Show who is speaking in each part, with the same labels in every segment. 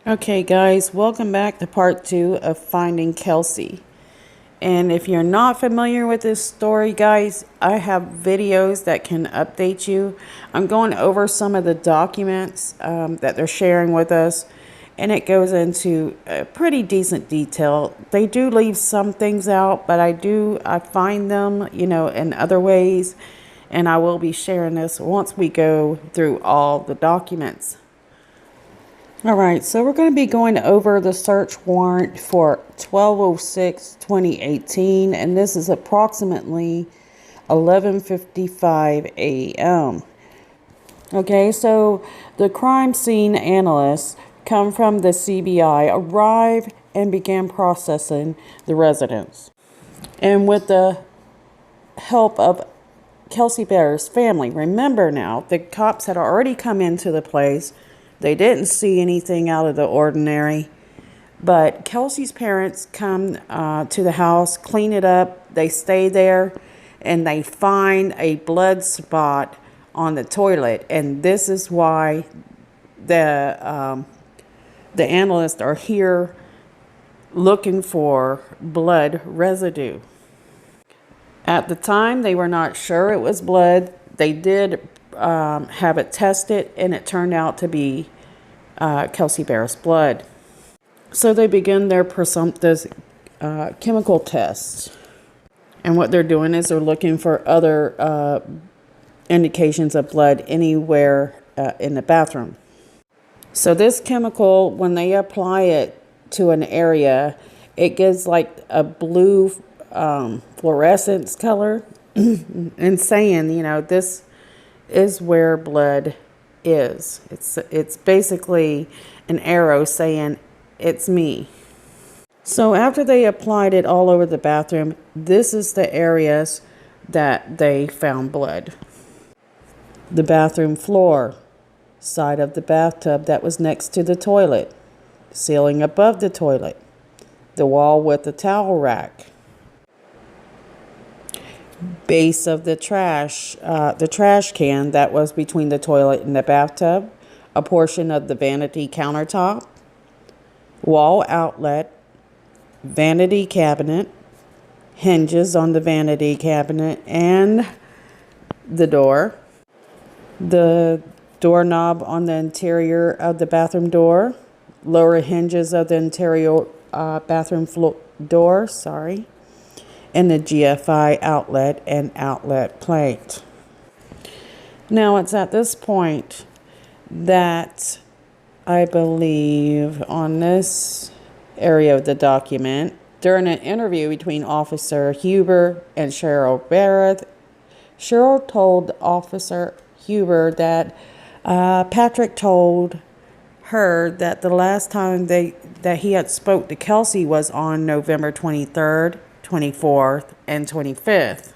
Speaker 1: Okay guys, welcome back to part 2 of Finding Kelsey. And if you're not familiar with this story, guys, I have videos that can update you. I'm going over some of the documents that they're sharing with us, and it goes into a pretty decent detail. They do leave some things out, but I find them, in other ways, and I will be sharing this once we go through all the documents. All right, so we're going to be going over the search warrant for 12/06/2018, and this is approximately 11:55 a.m. Okay, so the crime scene analysts come from the CBI arrived and began processing the residence. And with the help of Kelsey Berreth's family, remember now, the cops had already come into the place. They didn't see anything out of the ordinary, but Kelsey's parents come to the house, clean it up, they stay there, and they find a blood spot on the toilet. And this is why the analysts are here looking for blood residue. At the time, they were not sure it was blood. They did have it tested, and it turned out to be Kelsey Berreth's blood. So they begin their presumptive chemical tests. And what they're doing is they're looking for other indications of blood anywhere in the bathroom. So this chemical, when they apply it to an area, it gives like a blue fluorescence color and saying, this is where blood is. It's basically an arrow saying it's me. So after they applied it all over the bathroom, this is the areas that they found blood. The bathroom floor, side of the bathtub that was next to the toilet, ceiling above the toilet, the wall with the towel rack, base of the trash can that was between the toilet and the bathtub, a portion of the vanity countertop, wall outlet, vanity cabinet, hinges on the vanity cabinet and the doorknob on the interior of the bathroom door, lower hinges of the interior bathroom door, and the GFI outlet and outlet plate. Now it's at this point that I believe on this area of the document, during an interview between Officer Huber and Cheryl Barth, Cheryl told Officer Huber that Patrick told her that the last time that he had spoke to Kelsey was on November 23rd, 24th, and 25th.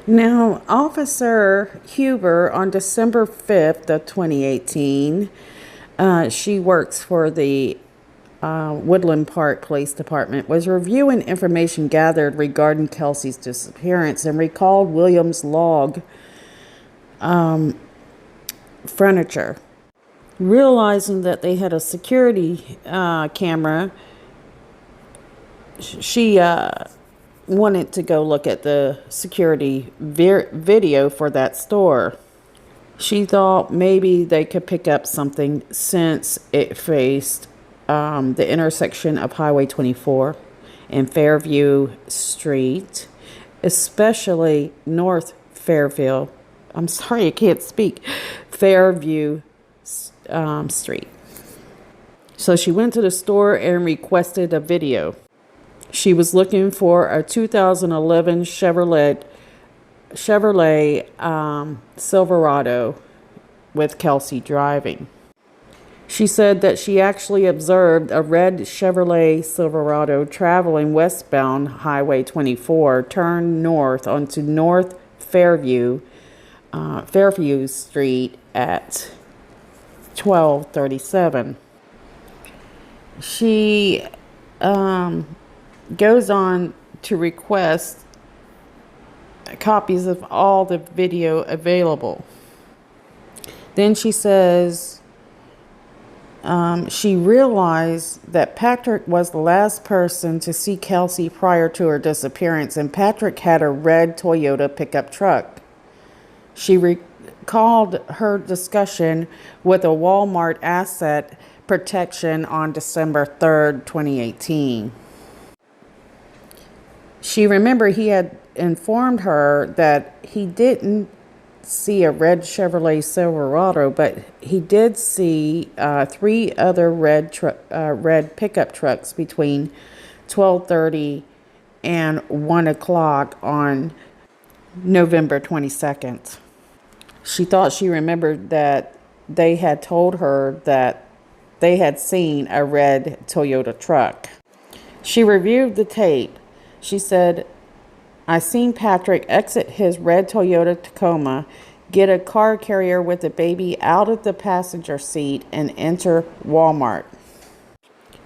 Speaker 1: Now, Officer Huber, on December 5th of 2018, she works for the Woodland Park Police Department, was reviewing information gathered regarding Kelsey's disappearance and recalled Williams' log furniture. Realizing that they had a security camera, she wanted to go look at the security video for that store. She thought maybe they could pick up something since it faced the intersection of Highway 24 and Fairview Street, especially North Fairview. I'm sorry, I can't speak. Fairview Street. So she went to the store and requested a video. She was looking for a 2011 Chevrolet Silverado with Kelsey driving. She said that she actually observed a red Chevrolet Silverado traveling westbound Highway 24 turn north onto North Fairview Street at 12:37. She goes on to request copies of all the video available. Then she says she realized that Patrick was the last person to see Kelsey prior to her disappearance, and Patrick had a red Toyota pickup truck. She recalled her discussion with a Walmart asset protection on December 3rd, 2018. She remembered he had informed her that he didn't see a red Chevrolet Silverado, but he did see 3 other red pickup trucks between 12:30 and 1 o'clock on November 22nd. She thought she remembered that they had told her that they had seen a red Toyota truck. She reviewed the tape. She said, "I seen Patrick exit his red Toyota Tacoma, get a car carrier with a baby out of the passenger seat, and enter Walmart."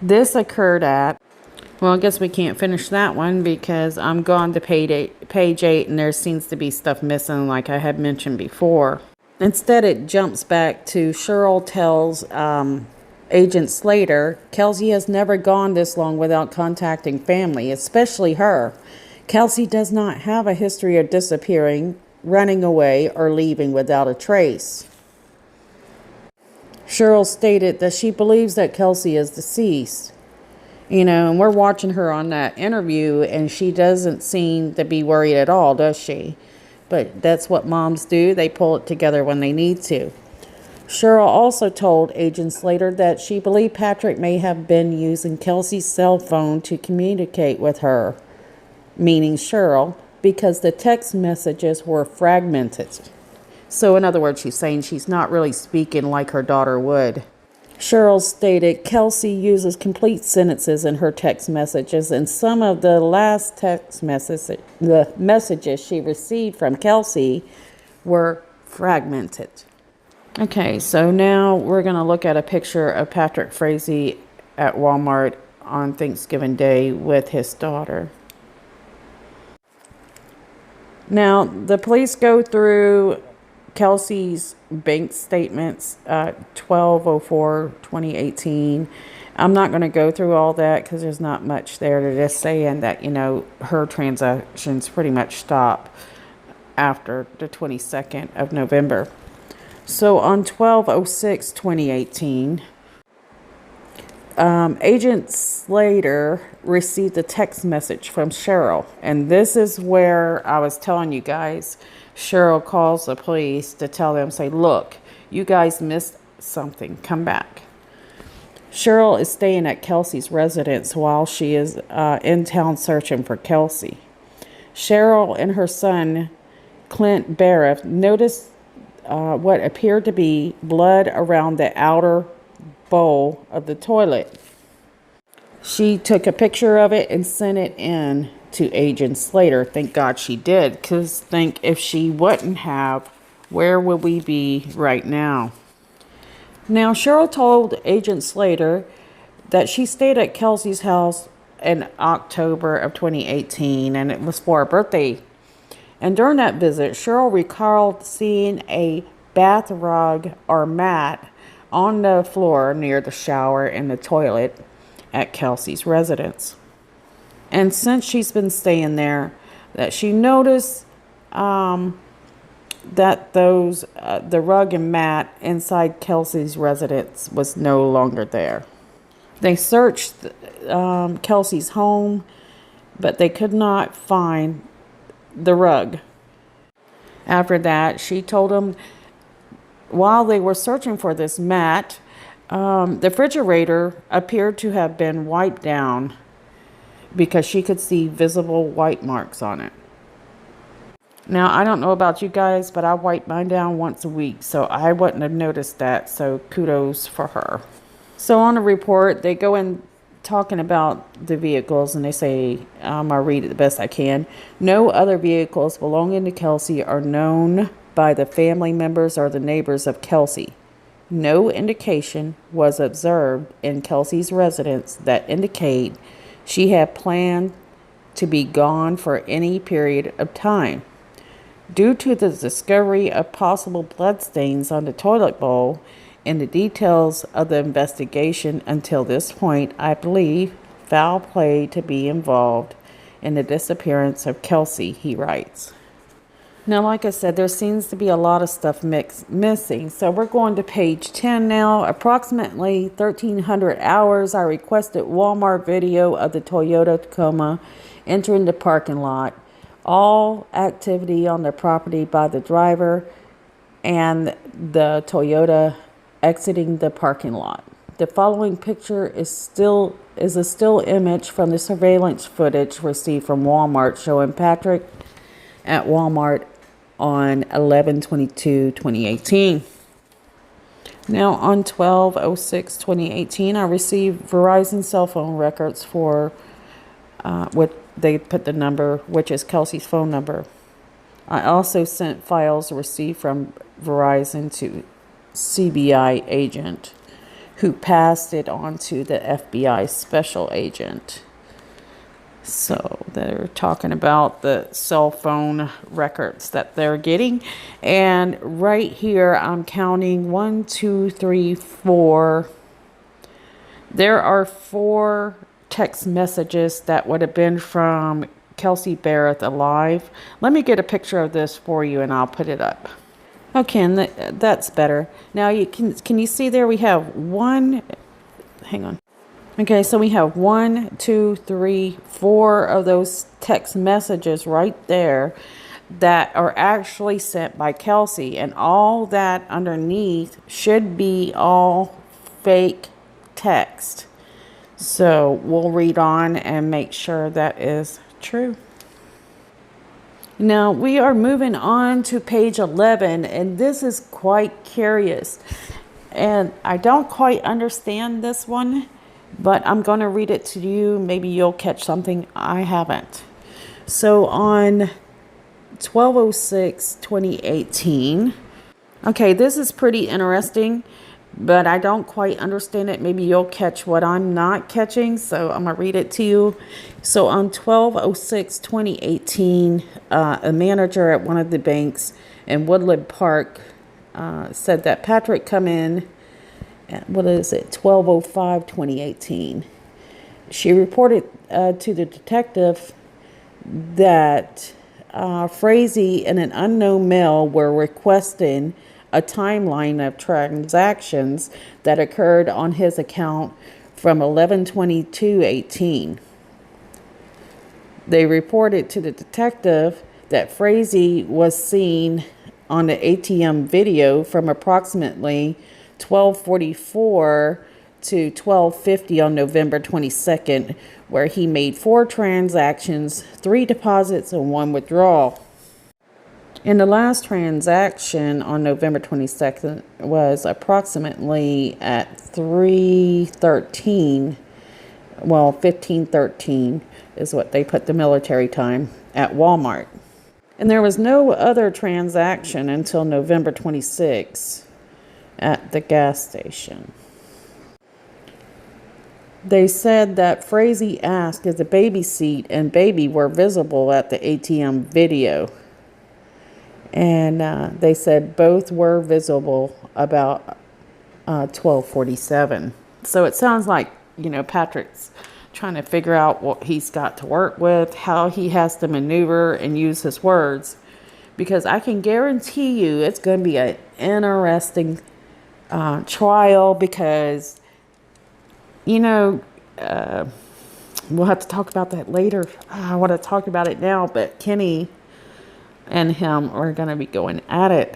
Speaker 1: This occurred at, well, I guess we can't finish that one because I'm gone to page 8 and there seems to be stuff missing like I had mentioned before. Instead, it jumps back to Cheryl tells Agent Slater, "Kelsey has never gone this long without contacting family, especially her. Kelsey does not have a history of disappearing, running away, or leaving without a trace." Cheryl stated that she believes that Kelsey is deceased. And we're watching her on that interview, and she doesn't seem to be worried at all, does she? But that's what moms do. They pull it together when they need to. Cheryl also told Agent Slater that she believed Patrick may have been using Kelsey's cell phone to communicate with her, meaning Cheryl, because the text messages were fragmented. So in other words, she's saying she's not really speaking like her daughter would. Cheryl stated Kelsey uses complete sentences in her text messages, and some of the last text messages, the messages she received from Kelsey, were fragmented. Okay, so now we're going to look at a picture of Patrick Frazee at Walmart on Thanksgiving Day with his daughter. Now, the police go through Kelsey's bank statements, 12/04/2018. I'm not going to go through all that because there's not much there. They're just saying that, her transactions pretty much stop after the 22nd of November. So on 12/06/2018, Agent Slater received a text message from Cheryl. And this is where I was telling you guys, Cheryl calls the police to tell them, say, "Look, you guys missed something. Come back." Cheryl is staying at Kelsey's residence while she is in town searching for Kelsey. Cheryl and her son, Clint Berreth, noticed what appeared to be blood around the outer bowl of the toilet. She took a picture of it and sent it in to Agent Slater. Thank God she did, because think if she wouldn't have, where would we be right now? Now, Cheryl told Agent Slater that she stayed at Kelsey's house in October of 2018, and it was for her birthday. And during that visit, Cheryl recalled seeing a bath rug or mat on the floor near the shower and the toilet at Kelsey's residence. And since she's been staying there, that she noticed that the rug and mat inside Kelsey's residence was no longer there. They searched Kelsey's home, but they could not find the rug. After that, she told them while they were searching for this mat, the refrigerator appeared to have been wiped down because she could see visible white marks on it. Now, I don't know about you guys, but I wipe mine down once a week, so I wouldn't have noticed that, so kudos for her. So on the report, they go in talking about the vehicles, and they say, I'll read it the best I can. "No other vehicles belonging to Kelsey are known by the family members or the neighbors of Kelsey. No indication was observed in Kelsey's residence that indicate she had planned to be gone for any period of time. Due to the discovery of possible bloodstains on the toilet bowl in the details of the investigation until this point. I believe foul play to be involved in the disappearance of Kelsey, he writes. Now, like I said, there seems to be a lot of stuff missing. So we're going to page 10 now. Approximately 1,300 hours, I requested Walmart video of the Toyota Tacoma entering the parking lot. All activity on the property by the driver and the Toyota exiting the parking lot. The following picture is a still image from the surveillance footage received from Walmart showing Patrick at Walmart on 11/22/2018. Now on 12/06/2018, I received Verizon cell phone records for what they put the number, which is Kelsey's phone number. I also sent files received from Verizon to CBI agent, who passed it on to the FBI special agent. So they're talking about the cell phone records that they're getting. And right here, I'm counting 1, 2, 3, 4. There are 4 text messages that would have been from Kelsey Berreth alive. Let me get a picture of this for you and I'll put it up. Okay, and that's better. Now you can you see there we have one, hang on. Okay, so we have 1, 2, 3, 4 of those text messages right there that are actually sent by Kelsey, and all that underneath should be all fake text. So we'll read on and make sure that is true. Now we are moving on to page 11, and this is quite curious. And I don't quite understand this one, but I'm going to read it to you. Maybe you'll catch something I haven't. So on 12/06/2018, okay, this is pretty interesting, but I don't quite understand it. Maybe you'll catch what I'm not catching, so I'm going to read it to you. So on 12/06/2018, a manager at one of the banks in Woodland Park said that Patrick come in at, 12/05/2018. She reported to the detective that Frazee and an unknown male were requesting a timeline of transactions that occurred on his account from 11/22/18. They reported to the detective that Frazee was seen on the ATM video from approximately 12:44 to 12:50 on November 22nd, where he made 4 transactions, 3 deposits, and 1 withdrawal. And the last transaction on November 22nd was approximately at 3:13, 15:13 is what they put the military time, at Walmart. And there was no other transaction until November 26th at the gas station. They said that Frazee asked if the baby seat and baby were visible at the ATM video. And they said both were visible about 12:47. So it sounds like, Patrick's trying to figure out what he's got to work with, how he has to maneuver and use his words. Because I can guarantee you it's going to be an interesting trial, because, we'll have to talk about that later. I want to talk about it now, but Kenny and him are going to be going at it.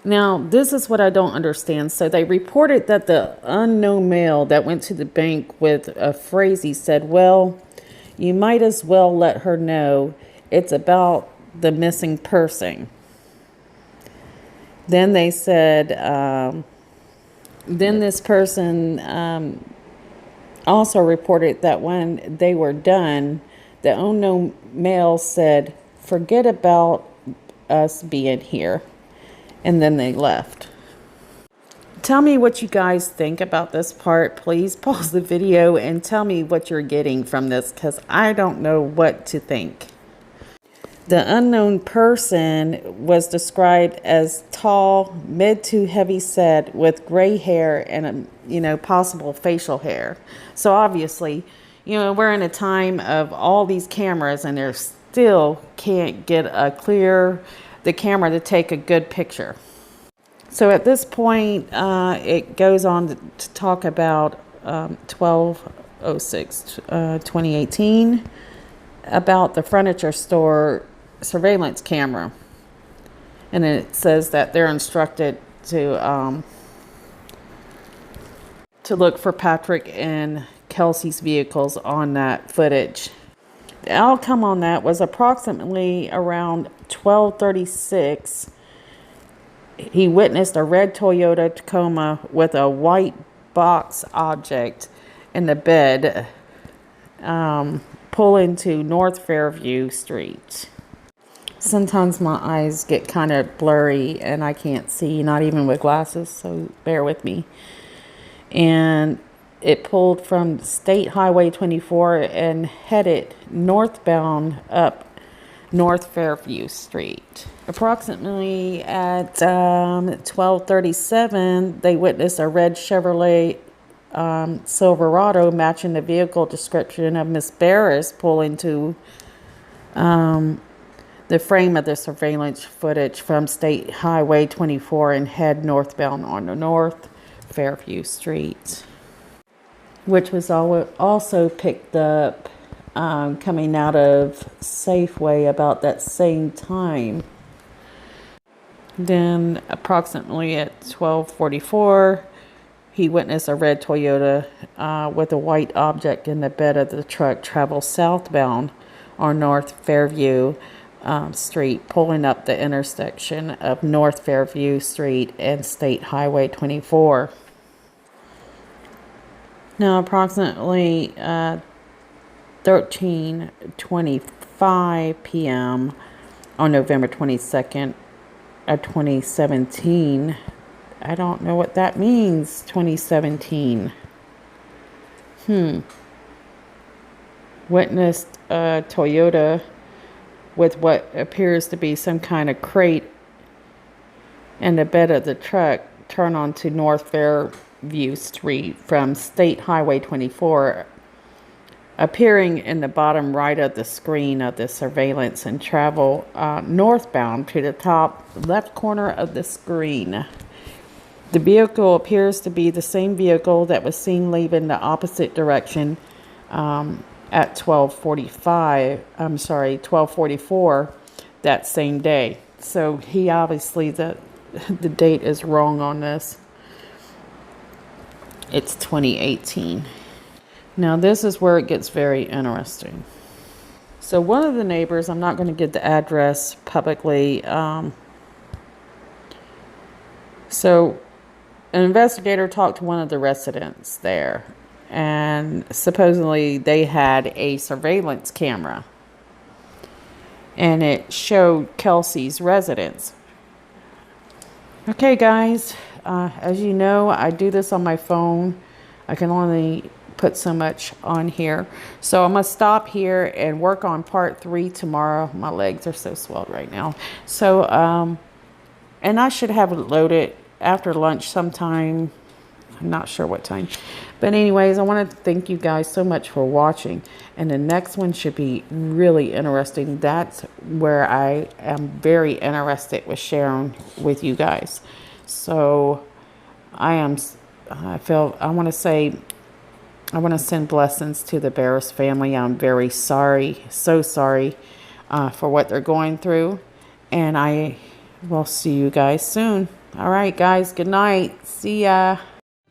Speaker 1: Now, this is what I don't understand. So they reported that the unknown male that went to the bank with Frazee said, well, you might as well let her know it's about the missing person. Then they said, then this person also reported that when they were done, the unknown male said, forget about us being here. And then they left. Tell me what you guys think about this part. Please pause the video and tell me what you're getting from this, because I don't know what to think. The unknown person was described as tall, mid to heavy set, with gray hair and possible facial hair. So obviously, we're in a time of all these cameras, and they still can't get the camera to take a good picture. So at this point, it goes on to talk about 12/06, 2018, about the furniture store surveillance camera. And it says that they're instructed to look for Patrick and Kelsey's vehicles on that footage. The outcome on that was approximately around 12:36. He witnessed a red Toyota Tacoma with a white box object in the bed pull into North Fairview Street. Sometimes my eyes get kind of blurry and I can't see, not even with glasses, so bear with me. And it pulled from State Highway 24 and headed northbound up North Fairview Street. Approximately at 12:37, they witnessed a red Chevrolet Silverado matching the vehicle description of Miss Berreth pull into the frame of the surveillance footage from State Highway 24 and head northbound on the North Fairview Street, which was also picked up coming out of Safeway about that same time. Then approximately at 12:44, he witnessed a red Toyota with a white object in the bed of the truck travel southbound on North Fairview Street, pulling up the intersection of North Fairview Street and State Highway 24. Now, approximately 13:25 p.m. on November 22nd of 2017. I don't know what that means, 2017. Witnessed a Toyota with what appears to be some kind of crate in the bed of the truck turn onto North Fairview Street from State Highway 24, appearing in the bottom right of the screen of the surveillance and travel northbound to the top left corner of the screen. The vehicle appears to be the same vehicle that was seen leaving the opposite direction at 12:44 that same day. So he obviously, the date is wrong on this. It's 2018. Now this is where it gets very interesting. So one of the neighbors, I'm not going to give the address publicly. So an investigator talked to one of the residents there, and supposedly they had a surveillance camera, and it showed Kelsey's residence. Okay, guys, as you know, I do this on my phone. I can only put so much on here, so I'm gonna stop here and work on part 3 tomorrow. My legs are so swelled right now. So and I should have it loaded after lunch sometime. I'm not sure what time, but anyways, I want to thank you guys so much for watching, and the next one should be really interesting. That's where I am very interested with sharing with you guys. So I want to send blessings to the Barreth family. I'm very sorry, so sorry for what they're going through, and I will see you guys soon. All right, guys, good night. See ya.